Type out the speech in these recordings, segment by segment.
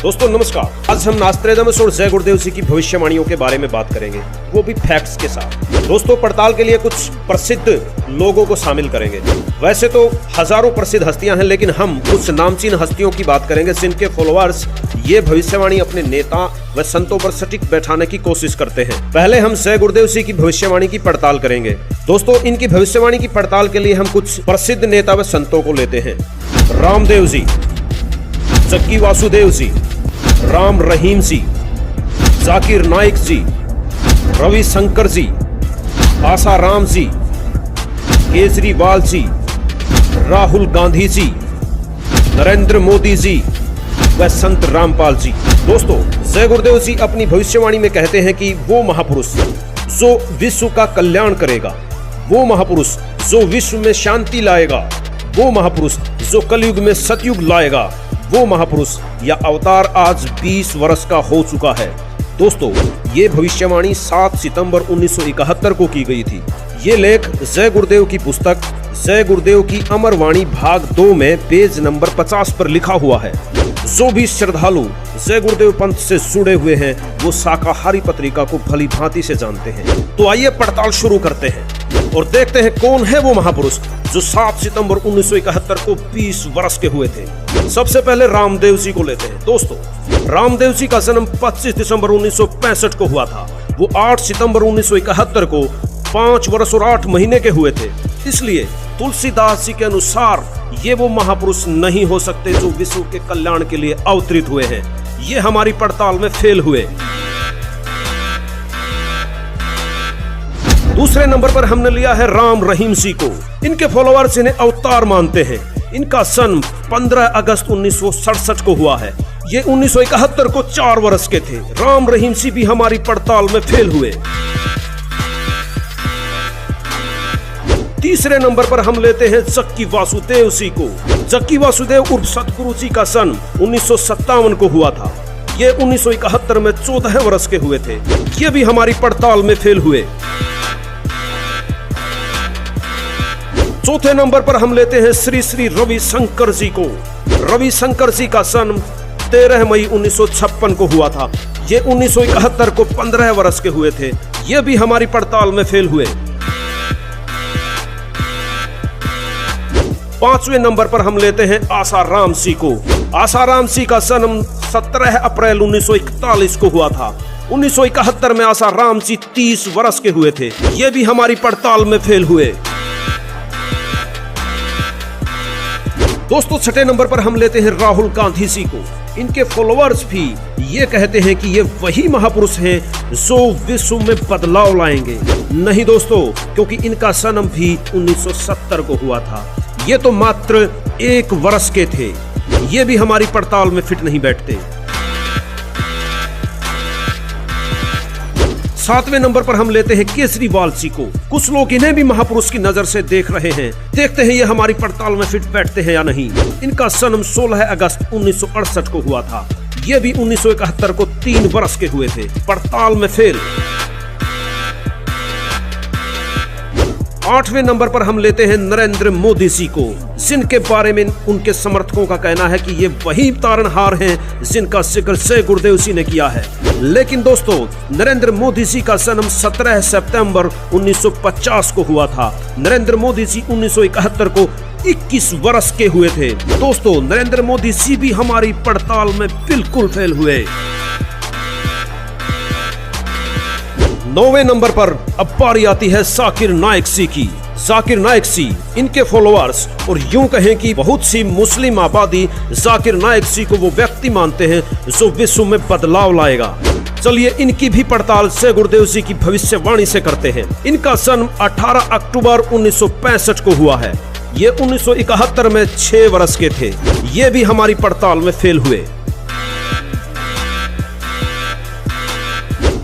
दोस्तों नमस्कार। आज हम नास्ट्रेडमस और जय गुरुदेव जी की भविष्यवाणियों के बारे में बात करेंगे, वो भी फैक्ट्स के साथ। दोस्तों पड़ताल के लिए कुछ प्रसिद्ध लोगों को शामिल करेंगे। वैसे तो हजारों प्रसिद्ध हस्तियां हैं, लेकिन हम कुछ नामचीन हस्तियों की बात करेंगे जिनके फॉलोअर्स ये भविष्यवाणी अपने नेता व संतों पर सटीक बैठाने की कोशिश करते हैं। पहले हम जय गुरुदेव जी की भविष्यवाणी की पड़ताल करेंगे। दोस्तों इनकी भविष्यवाणी की पड़ताल के लिए हम कुछ प्रसिद्ध नेता व संतों को लेते हैं। रामदेव जी, जक्की वासुदेव जी, राम रहीम जी, जाकिर नाइक जी, रविशंकर जी, आसाराम जी, केजरीवाल जी, राहुल गांधी जी, नरेंद्र मोदी जी व संत रामपाल जी। दोस्तों जय गुरुदेव जी अपनी भविष्यवाणी में कहते हैं कि वो महापुरुष जो विश्व का कल्याण करेगा, वो महापुरुष जो विश्व में शांति लाएगा, वो महापुरुष जो कलयुग में सतयुग लाएगा, वो महापुरुष या अवतार आज 20 वर्ष का हो चुका है। दोस्तों ये भविष्यवाणी 7 सितंबर 1971 को की गई थी। ये लेख जय गुरुदेव की पुस्तक जय गुरुदेव की अमर वाणी भाग 2 में पेज नंबर 50 पर लिखा हुआ है। जो भी श्रद्धालु जय गुरुदेव पंथ से जुड़े हुए हैं वो शाकाहारी पत्रिका को भली भांति से जानते हैं। तो आइए पड़ताल शुरू करते हैं और देखते हैं कौन है वो महापुरुष जो 7 सितंबर 1971 को 20 वर्ष के हुए थे। सबसे पहले रामदेव जी को लेते हैं। दोस्तों रामदेव जी का जन्म 25 दिसंबर 1965 को हुआ था। वो 8 सितंबर 1971 को 5 वर्ष और 8 महीने के हुए थे। इसलिए तुलसीदास जी के अनुसार ये वो महापुरुष नहीं हो सकते जो विश्व के कल्याण के लिए अवतरित हुए हैं। ये हमारी पड़ताल में फेल हुए। दूसरे नंबर पर हमने लिया है राम रहीम जी को। इनके फॉलोअर्स इन्हें अवतार मानते हैं। इनका जन्म 15 अगस्त 1967 को हुआ है। ये 1971 को 4 वर्ष के थे। राम रहीम जी भी हमारी पड़ताल में फेल हुए। तीसरे नंबर पर हम लेते हैं जक्की वासुदेव जी को। जक्की वासुदेव उर्फ सतगुरु जी का जन्म 1957 को हुआ था। ये 1971 में 14 वर्ष के हुए थे। ये भी हमारी पड़ताल में फेल हुए। चौथे नंबर पर हम लेते हैं श्री श्री रविशंकर जी को। रविशंकर जी का जन्म 13 मई 1956 को हुआ था। ये 1971 को 15 वर्ष के हुए थे। ये भी हमारी पड़ताल में फेल हुए। पांचवें नंबर पर हम लेते हैं आसाराम जी को। आसाराम जी का जन्म 17 अप्रैल 1941 को हुआ था। 1971 में आसाराम जी 30 वर्ष के हुए थे। ये भी हमारी पड़ताल में फेल हुए। दोस्तों छठे नंबर पर हम लेते हैं राहुल गांधी जी को। इनके फॉलोअर्स भी ये कहते हैं कि ये वही महापुरुष हैं जो विश्व में बदलाव लाएंगे। नहीं दोस्तों, क्योंकि इनका जन्म भी 1970 को हुआ था। ये तो मात्र 1 वर्ष के थे। ये भी हमारी पड़ताल में फिट नहीं बैठते। 7वें नंबर पर हम लेते हैं केजरीवाल जी को। कुछ लोग इन्हें भी महापुरुष की नजर से देख रहे हैं। देखते हैं ये हमारी पड़ताल में फिट बैठते हैं या नहीं। इनका जन्म 16 अगस्त 1968 को हुआ था। ये भी 1971 को 3 वर्ष के हुए थे। पड़ताल में फेल। 8वें नंबर पर हम लेते हैं नरेंद्र मोदी जी को, जिनके बारे में उनके समर्थकों का कहना है कि ये वही तारणहार हैं जिनका जिक्र जय गुरुदेव जी ने किया है। लेकिन दोस्तों नरेंद्र मोदी जी का जन्म 17 सितंबर 1950 को हुआ था। नरेंद्र मोदी जी 1971 को 21 वर्ष के हुए थे। दोस्तों नरेंद्र मोदी जी भी हमारी पड़ताल में बिल्कुल फेल हुए। 9वें नंबर पर अब बारी आती है जाकिर नाइक जी की। जाकिर नाइक जी, इनके फॉलोअर्स और यूं कहें कि बहुत सी मुस्लिम आबादी जाकिर नाइक जी को वो व्यक्ति मानते हैं जो विश्व में बदलाव लाएगा। चलिए इनकी भी पड़ताल जय गुरुदेव जी की भविष्यवाणी से करते हैं। इनका जन्म 18 अक्टूबर 1965 को हुआ है। ये 1971 में 6 वर्ष के थे। ये भी हमारी पड़ताल में फेल हुए।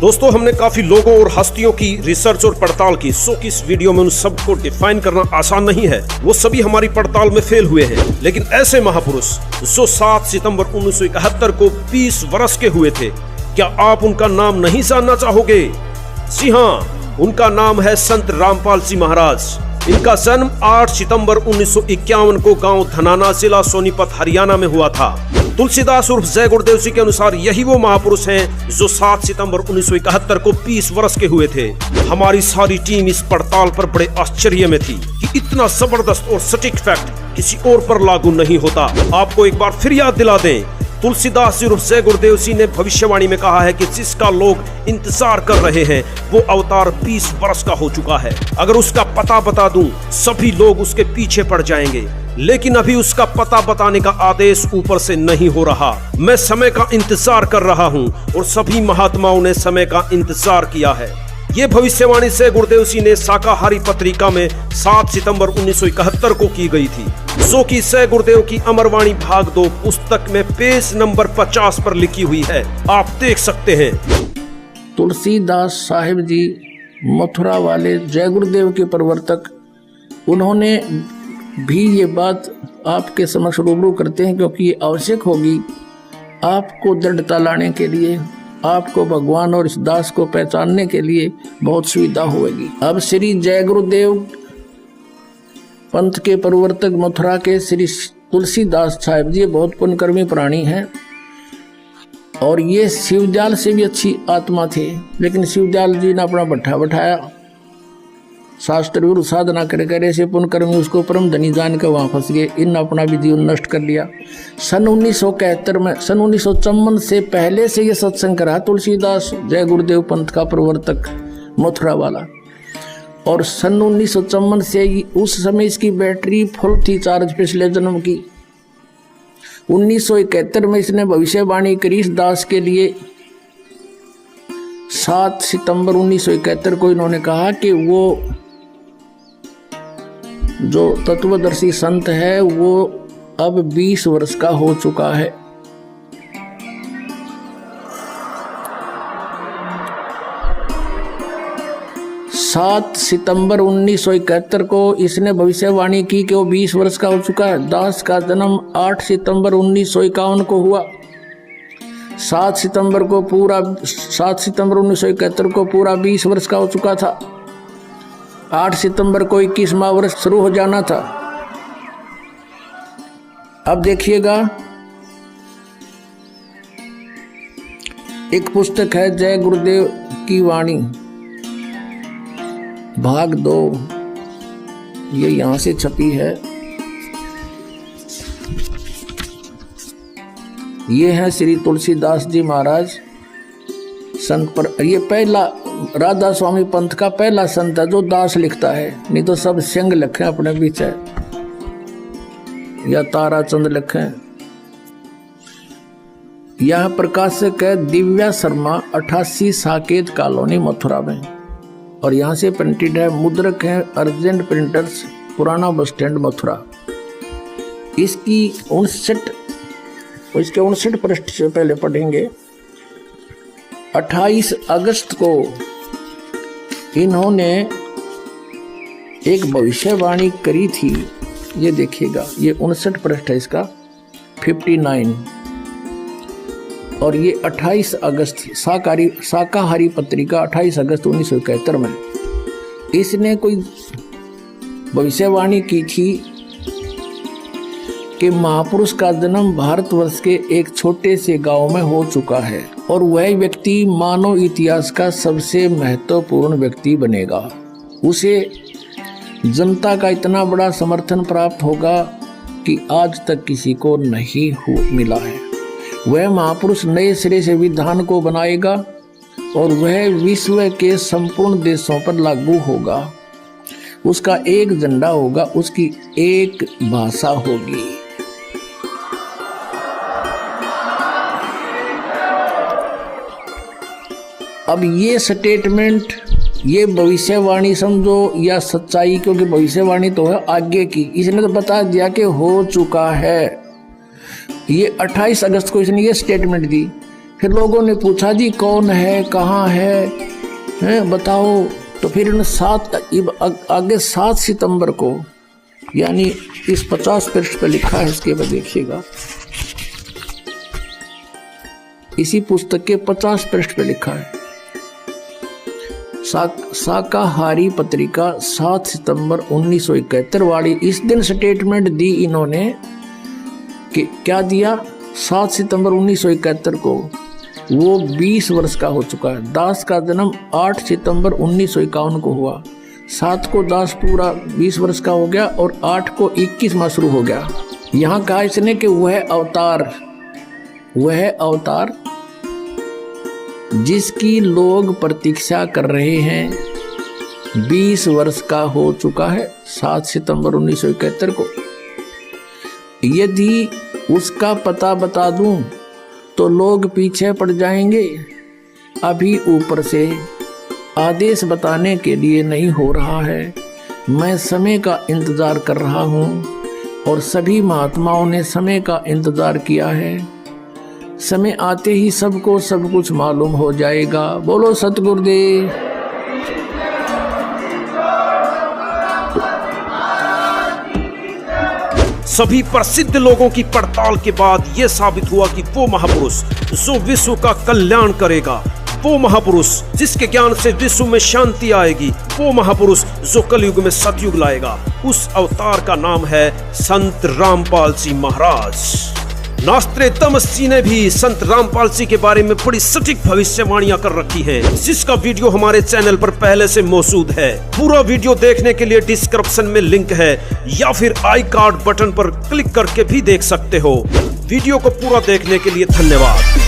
दोस्तों हमने काफी लोगों और हस्तियों की रिसर्च और पड़ताल की, सो कि इस वीडियो में उन सबको डिफाइन करना आसान नहीं है। वो सभी हमारी पड़ताल में फेल हुए हैं। लेकिन ऐसे महापुरुष जो 7 सितंबर 1971 को 20 वर्ष के हुए थे, क्या आप उनका नाम नहीं जानना चाहोगे? जी हाँ, उनका नाम है संत रामपाल जी महाराज। इनका जन्म 8 सितंबर 1951 को गांव धनाना, जिला सोनीपत, हरियाणा में हुआ था। तुलसीदास उर्फ जय गुरुदेव जी के अनुसार यही वो महापुरुष हैं जो 7 सितंबर 1971 को 20 वर्ष के हुए थे। हमारी सारी टीम इस पड़ताल पर बड़े आश्चर्य में थी कि इतना जबरदस्त और सटीक फैक्ट किसी और पर लागू नहीं होता। आपको एक बार फिर याद दिला दें, तुलसीदास जी उर्फ जय गुरुदेव जी ने भविष्यवाणी में कहा है कि जिसका लोग इंतजार कर रहे हैं वो अवतार 20 वर्ष का हो चुका है। अगर उसका पता बता दूं, सभी लोग उसके पीछे पड़ जाएंगे, लेकिन अभी उसका पता बताने का आदेश ऊपर से नहीं हो रहा। मैं समय का इंतजार कर रहा हूं और सभी महात्माओं ने समय का इंतजार किया है। ये भविष्यवाणी से गुरुदेव जी ने शाकाहारी पत्रिका में 7 सितंबर 1971 को की गई थी, जो कि से गुरुदेव की अमरवाणी भाग 2 पुस्तक में पेज नंबर 50 पर लिखी हुई है। आप देख सकते हैं। तुलसीदास साहिब जी मथुरा वाले जय गुरुदेव के प्रवर्तक, उन्होंने भी ये बात आपके समक्ष रूबरू करते हैं, क्योंकि ये आवश्यक होगी आपको दृढ़ता लाने के लिए, आपको भगवान और इस दास को पहचानने के लिए बहुत सुविधा होगी। अब श्री जय गुरुदेव पंथ के प्रवर्तक मथुरा के श्री तुलसीदास साहिब जी बहुत पुण्यकर्मी प्राणी हैं और ये शिवजाल से भी अच्छी आत्मा थे, लेकिन शिवजाल जी ने अपना भट्ठा बैठाया, शास्त्र गुरु साधना कर ऐसे पुण्यकर्मी उसको परम धनी जान के वहाँ फंस गए। इन अपना भी जीवन नष्ट कर लिया। सन 1971 में, सन 1954 से पहले से ये सत्संग करा तुलसीदास जय गुरुदेव पंथ का प्रवर्तक मथुरा वाला, और सन 1954 से उस समय इसकी बैटरी फुल थी चार्ज पिछले जन्म की। 1971 में इसने भविष्यवाणी करी इस दास के लिए। 7 सितंबर 1971 को इन्होंने कहा कि वो जो तत्वदर्शी संत है वो अब 20 वर्ष का हो चुका है। सात सितंबर 1971 को इसने भविष्यवाणी की कि वो 20 वर्ष का हो चुका है। दास का जन्म 8 सितंबर 1951 को हुआ। 7 सितंबर 1971 को पूरा 20 वर्ष का हो चुका था। 8 सितंबर को 21वां वर्ष शुरू हो जाना था। अब देखिएगा, एक पुस्तक है जय गुरुदेव की वाणी भाग 2, ये यहां से छपी है। ये है श्री तुलसीदास जी महाराज संत पर। ये पहला राधा स्वामी पंथ का पहला संत है जो दास लिखता है, नहीं तो सब सिंह लिखे अपने बीच है या ताराचंद लिखे। यह प्रकाशक है दिव्या शर्मा, 88 साकेत कॉलोनी मथुरा में, और यहाँ से प्रिंटेड है। मुद्रक है अर्जेंट प्रिंटर्स, पुराना बस स्टैंड मथुरा। इसकी 59 पृष्ठ से पहले पढ़ेंगे। 28 अगस्त को इन्होंने एक भविष्यवाणी करी थी, ये देखिएगा, ये 59 पृष्ठ है इसका, 59, और ये 28 अगस्त शाकाहारी पत्रिका 28 अगस्त 1971 में इसने कोई भविष्यवाणी की थी कि महापुरुष का जन्म भारतवर्ष के एक छोटे से गांव में हो चुका है और वह व्यक्ति मानव इतिहास का सबसे महत्वपूर्ण व्यक्ति बनेगा। उसे जनता का इतना बड़ा समर्थन प्राप्त होगा कि आज तक किसी को नहीं मिला है। वह महापुरुष नए सिरे से विधान को बनाएगा और वह विश्व के संपूर्ण देशों पर लागू होगा। उसका एक झंडा होगा, उसकी एक भाषा होगी। अब ये स्टेटमेंट, ये भविष्यवाणी समझो या सच्चाई, क्योंकि भविष्यवाणी तो है आगे की, इसने तो बता दिया कि हो चुका है। ये 28 अगस्त को इसने ये स्टेटमेंट दी। फिर लोगों ने पूछा जी कौन है, कहाँ है बताओ। तो फिर इन्होंने आगे 7 सितंबर को, यानी इस 50 पृष्ठ पर लिखा है, इसके बाद देखिएगा, इसी पुस्तक के 50 पृष्ठ पर लिखा है, शाकाहारी पत्रिका 7 सितंबर 1971 वाली। इस दिन स्टेटमेंट दी इन्होंने कि क्या दिया, 7 सितंबर 1971 को वो 20 वर्ष का हो चुका है। दास का जन्म 8 सितंबर 1951 को हुआ। 7 को दास पूरा 20 वर्ष का हो गया और 8 को 21 माह शुरू हो गया। यहाँ कहा इसने कि वह अवतार जिसकी लोग प्रतीक्षा कर रहे हैं 20 वर्ष का हो चुका है 7 सितंबर 1971 को। यदि उसका पता बता दूं तो लोग पीछे पड़ जाएंगे। अभी ऊपर से आदेश बताने के लिए नहीं हो रहा है। मैं समय का इंतजार कर रहा हूँ और सभी महात्माओं ने समय का इंतजार किया है। समय आते ही सबको सब कुछ मालूम हो जाएगा। बोलो सतगुरुदेव। सभी प्रसिद्ध लोगों की पड़ताल के बाद यह साबित हुआ कि वो महापुरुष जो विश्व का कल्याण करेगा, वो महापुरुष जिसके ज्ञान से विश्व में शांति आएगी, वो महापुरुष जो कलयुग में सतयुग लाएगा, उस अवतार का नाम है संत रामपाल जी महाराज। नास्त्रेदमस जी ने भी संत रामपाल जी के बारे में बड़ी सटीक भविष्यवाणियां कर रखी हैं, जिसका वीडियो हमारे चैनल पर पहले से मौजूद है। पूरा वीडियो देखने के लिए डिस्क्रिप्शन में लिंक है या फिर आई कार्ड बटन पर क्लिक करके भी देख सकते हो। वीडियो को पूरा देखने के लिए धन्यवाद।